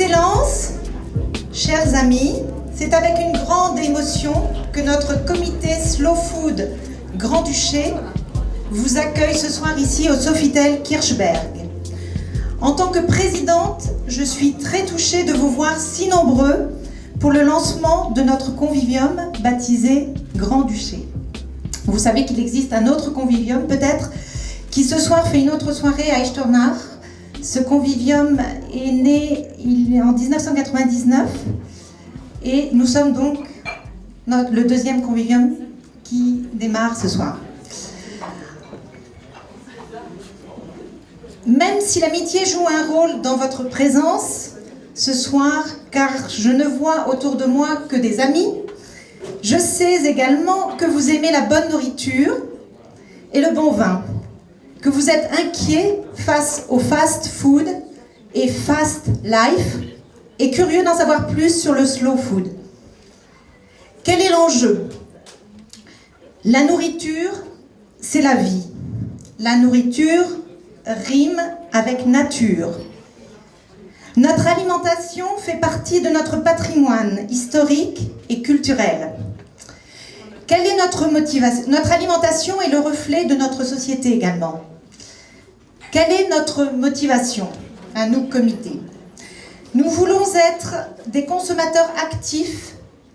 Excellences, chers amis, c'est avec une grande émotion que notre comité Slow Food Grand-Duché vous accueille ce soir ici au Sofitel Kirchberg. En tant que présidente, je suis très touchée de vous voir si nombreux pour le lancement de notre convivium baptisé Grand-Duché. Vous savez qu'il existe un autre convivium peut-être qui ce soir fait une autre soirée à Echternach. Ce convivium est né en 1999 et nous sommes donc le deuxième convivium qui démarre ce soir. Même si l'amitié joue un rôle dans votre présence ce soir, car je ne vois autour de moi que des amis, je sais également que vous aimez la bonne nourriture et le bon vin, que vous êtes inquiet face au fast food et fast life et curieux d'en savoir plus sur le slow food. Quel est l'enjeu? La nourriture, c'est la vie. La nourriture rime avec nature. Notre alimentation fait partie de notre patrimoine historique et culturel. Quelle est notre motivation? Notre alimentation est le reflet de notre société également. Quelle est notre motivation à nous, comité? Nous voulons être des consommateurs actifs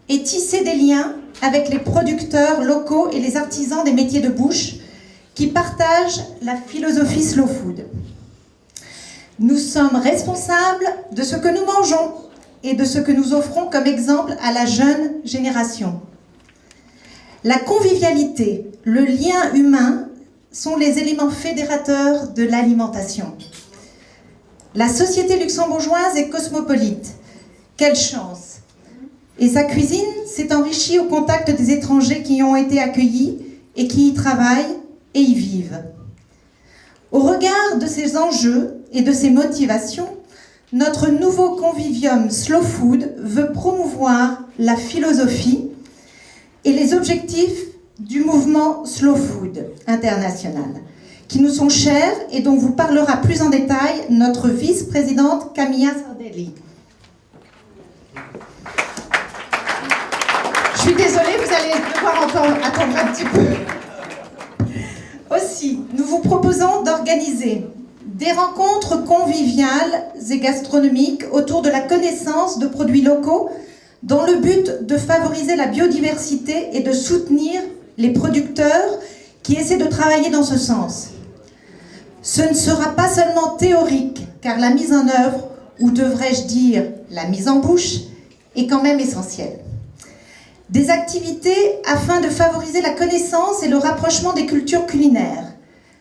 et tisser des liens avec les producteurs locaux et les artisans des métiers de bouche qui partagent la philosophie slow food. Nous sommes responsables de ce que nous mangeons et de ce que nous offrons comme exemple à la jeune génération. La convivialité, le lien humain sont les éléments fédérateurs de l'alimentation. La société luxembourgeoise est cosmopolite. Quelle chance! Et sa cuisine s'est enrichie au contact des étrangers qui y ont été accueillis et qui y travaillent et y vivent. Au regard de ces enjeux et de ces motivations, notre nouveau convivium Slow Food veut promouvoir la philosophie et les objectifs du mouvement Slow Food international, qui nous sont chers et dont vous parlera plus en détail notre vice-présidente Camilla Sardelli. Je suis désolée, vous allez devoir encore attendre un petit peu. Aussi, nous vous proposons d'organiser des rencontres conviviales et gastronomiques autour de la connaissance de produits locaux dans le but de favoriser la biodiversité et de soutenir les producteurs qui essaient de travailler dans ce sens. Ce ne sera pas seulement théorique, car la mise en œuvre, ou devrais-je dire la mise en bouche, est quand même essentielle. Des activités afin de favoriser la connaissance et le rapprochement des cultures culinaires.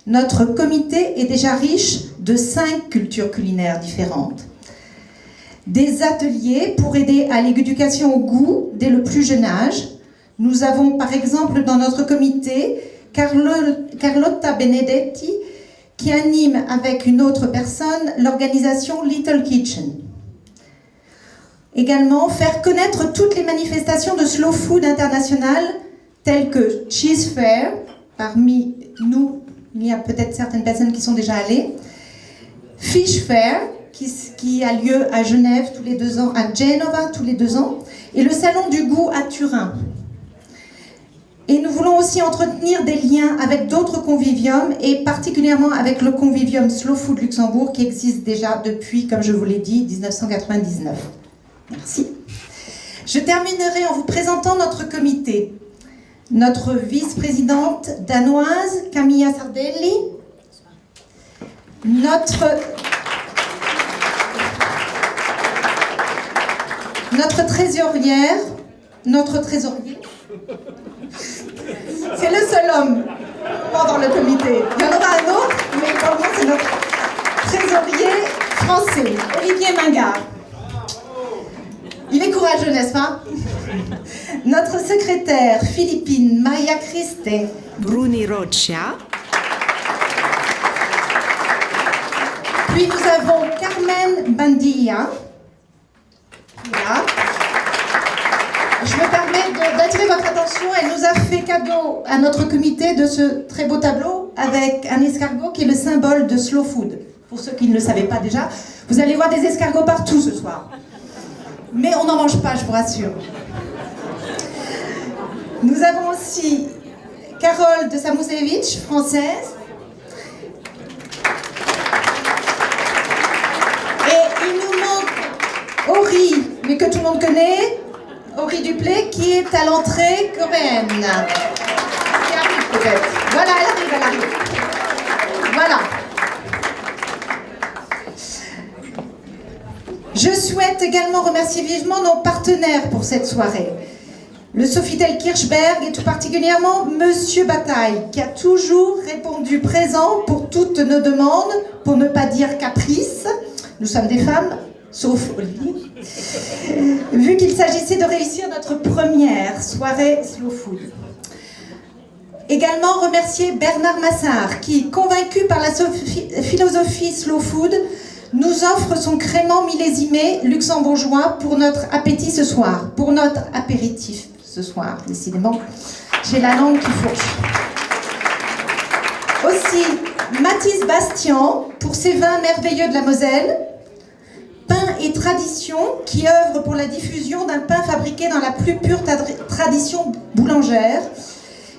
Notre comité est déjà riche de 5 cultures culinaires différentes. Des ateliers pour aider à l'éducation au goût dès le plus jeune âge. Nous avons par exemple dans notre comité Carlotta Benedetti qui anime avec une autre personne l'organisation Little Kitchen. Également, faire connaître toutes les manifestations de slow food international telles que Cheese Fair, parmi nous, il y a peut-être certaines personnes qui sont déjà allées, Fish Fair, qui a lieu à Genève tous les 2 ans, à Genova tous les 2 ans, et le Salon du goût à Turin. Et nous voulons aussi entretenir des liens avec d'autres conviviums, et particulièrement avec le convivium Slow Food Luxembourg, qui existe déjà depuis, comme je vous l'ai dit, 1999. Merci. Je terminerai en vous présentant notre comité. Notre vice-présidente danoise, Camilla Sardelli. Notre trésorière, notre trésorier. C'est le seul homme dans le comité. Il y en aura un autre, mais pour le moment, c'est notre trésorier français, Olivier Mingard. Il est courageux, n'est-ce pas? Notre secrétaire philippine, Maya Christe. Bruni Rocha. Puis nous avons Carmen Bandilla. Là. Je me permets d'attirer votre attention. Elle nous a fait cadeau à notre comité de ce très beau tableau avec un escargot qui est le symbole de Slow Food. pour ceux qui ne le savaient pas déjà. Vous allez voir des escargots partout ce soir. Mais on n'en mange pas, je vous rassure. Nous avons aussi Carole de Samoušević, française. Et il nous manque Ori, mais que tout le monde connaît, Ori Duplay, qui est à l'entrée coréenne. Qui arrive peut-être. Voilà, elle arrive. Voilà. Je souhaite également remercier vivement nos partenaires pour cette soirée. Le Sofitel Kirchberg et tout particulièrement Monsieur Bataille, qui a toujours répondu présent pour toutes nos demandes, pour ne pas dire caprices. Nous sommes des femmes, sauf Olivier. Vu qu'il s'agissait de réussir notre première soirée Slow Food. Également remercier Bernard Massard, qui, convaincu par la philosophie Slow Food, nous offre son crément millésimé luxembourgeois pour notre appétit ce soir, pour notre apéritif ce soir, décidément. J'ai la langue qui fourche. Aussi, Mathis Bastian, pour ses vins merveilleux de la Moselle, Pain et Tradition, qui œuvre pour la diffusion d'un pain fabriqué dans la plus pure tradition boulangère.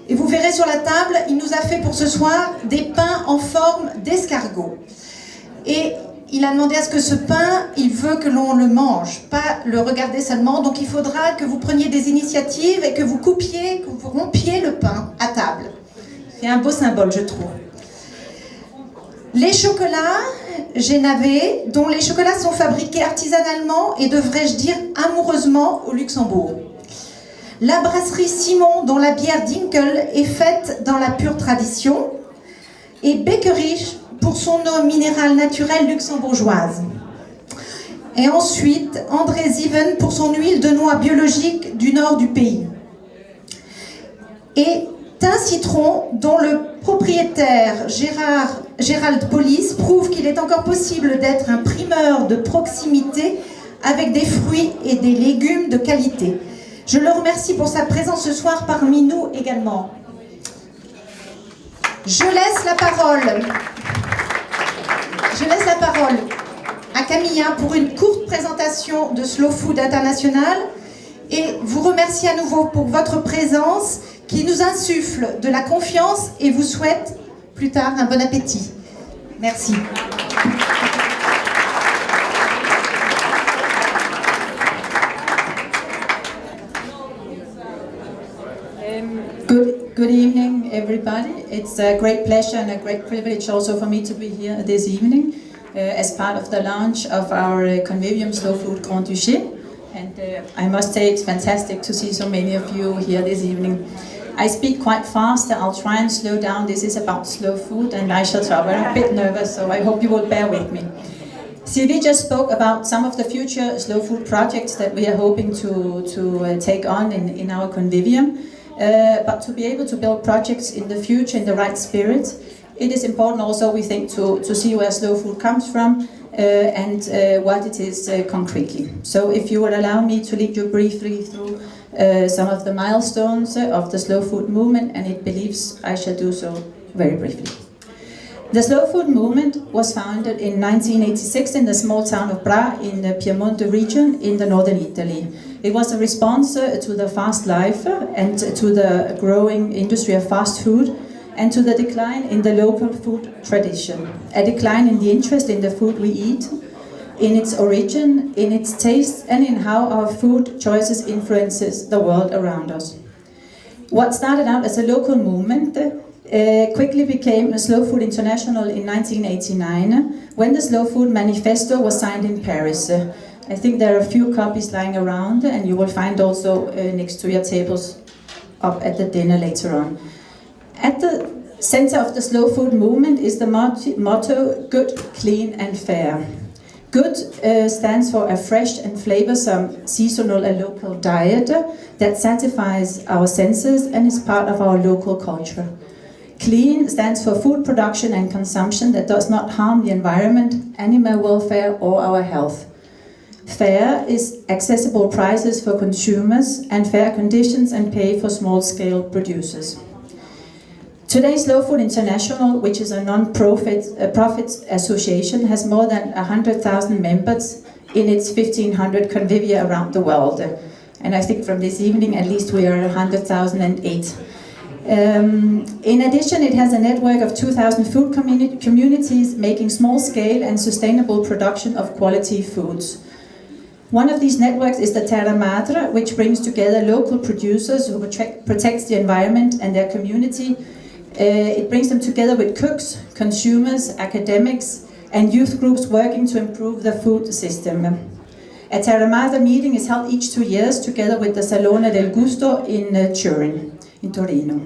Et vous verrez sur la table, il nous a fait pour ce soir des pains en forme d'escargot. Et il a demandé à ce que ce pain, il veut que l'on le mange, pas le regarder seulement. Donc il faudra que vous preniez des initiatives et que vous coupiez, que vous rompiez le pain à table. C'est un beau symbole, je trouve. Les chocolats Génavé, dont les chocolats sont fabriqués artisanalement et devrais-je dire amoureusement au Luxembourg. La brasserie Simon, dont la bière Dinkel est faite dans la pure tradition. Et Beckerich, pour son eau minérale naturelle luxembourgeoise. Et ensuite, André Ziven pour son huile de noix biologique du nord du pays. Et Thym Citron, dont le propriétaire Gérald Polis prouve qu'il est encore possible d'être un primeur de proximité avec des fruits et des légumes de qualité. Je le remercie pour sa présence ce soir parmi nous également. Je laisse la parole à Camilla pour une courte présentation de Slow Food International et vous remercie à nouveau pour votre présence qui nous insuffle de la confiance et vous souhaite plus tard un bon appétit. Merci. Good evening, everybody. It's a great pleasure and a great privilege also for me to be here this evening as part of the launch of our Convivium Slow Food Grand Duché. And I must say it's fantastic to see so many of you here this evening. I speak quite fast, I'll try and slow down. This is about slow food and I shall talk. I'm a bit nervous, so I hope you will bear with me. Sylvie just spoke about some of the future slow food projects that we are hoping to take on in our Convivium. But to be able to build projects in the future in the right spirit, it is important also, we think, to see where slow food comes from and what it is concretely. So if you will allow me to lead you briefly through some of the milestones of the slow food movement, and it believes I shall do so very briefly. The slow food movement was founded in 1986 in the small town of Bra in the Piemonte region in the northern Italy. It was a response to the fast life and to the growing industry of fast food and to the decline in the local food tradition, a decline in the interest in the food we eat, in its origin, in its taste, and in how our food choices influences the world around us. What started out as a local movement quickly became a Slow Food International in 1989 when the Slow Food Manifesto was signed in Paris. I think there are a few copies lying around and you will find also next to your tables up at the dinner later on. At the center of the slow food movement is the motto, good, clean and fair. Good stands for a fresh and flavorsome seasonal and local diet that satisfies our senses and is part of our local culture. Clean stands for food production and consumption that does not harm the environment, animal welfare or our health. Fair is accessible prices for consumers and fair conditions and pay for small-scale producers. Today, Slow Food International, which is a non-profit association, has more than 100,000 members in its 1,500 convivia around the world. And I think from this evening, at least we are 100,008. In addition, it has a network of 2,000 food communities making small-scale and sustainable production of quality foods. One of these networks is the Terra Madre, which brings together local producers who protect the environment and their community. It brings them together with cooks, consumers, academics, and youth groups working to improve the food system. A Terra Madre meeting is held each 2 years together with the Salone del Gusto in Turin, in Torino.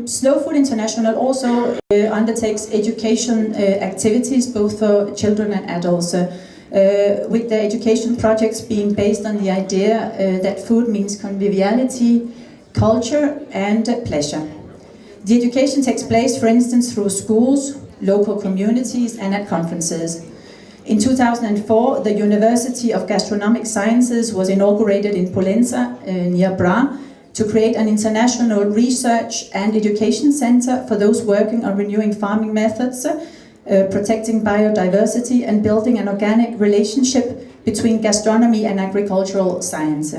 Slow Food International also undertakes education activities both for children and adults, with the education projects being based on the idea that food means conviviality, culture and pleasure. The education takes place, for instance, through schools, local communities and at conferences. In 2004, the University of Gastronomic Sciences was inaugurated in Pollenza, near Bra, to create an international research and education center for those working on renewing farming methods, protecting biodiversity and building an organic relationship between gastronomy and agricultural science.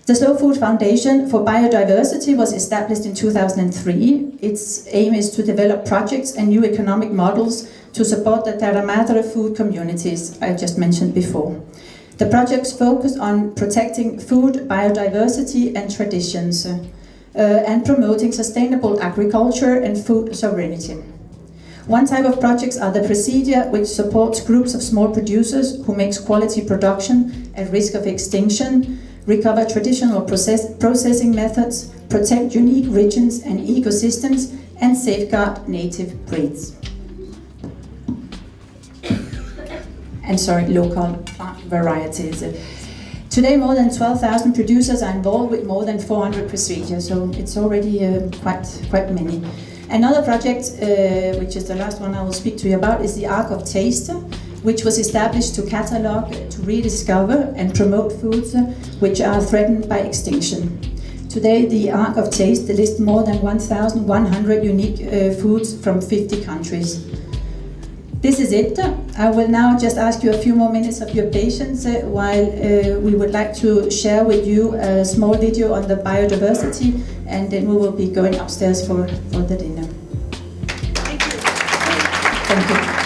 The Slow Food Foundation for Biodiversity was established in 2003. Its aim is to develop projects and new economic models to support the Terra Madre food communities I just mentioned before. The projects focus on protecting food, biodiversity and traditions, and promoting sustainable agriculture and food sovereignty. One type of projects are the Presidia, which supports groups of small producers who makes quality production at risk of extinction, recover traditional processing methods, protect unique regions and ecosystems, and safeguard native breeds. Local plant varieties. Today, more than 12,000 producers are involved with more than 400 procedures, so it's already quite many. Another project, which is the last one I will speak to you about, is the Ark of Taste, which was established to catalogue, to rediscover and promote foods which are threatened by extinction. Today, the Ark of Taste lists more than 1,100 unique foods from 50 countries. This is it. I will now just ask you a few more minutes of your patience while we would like to share with you a small video on the biodiversity, and then we will be going upstairs for the dinner. Thank you. Thank you.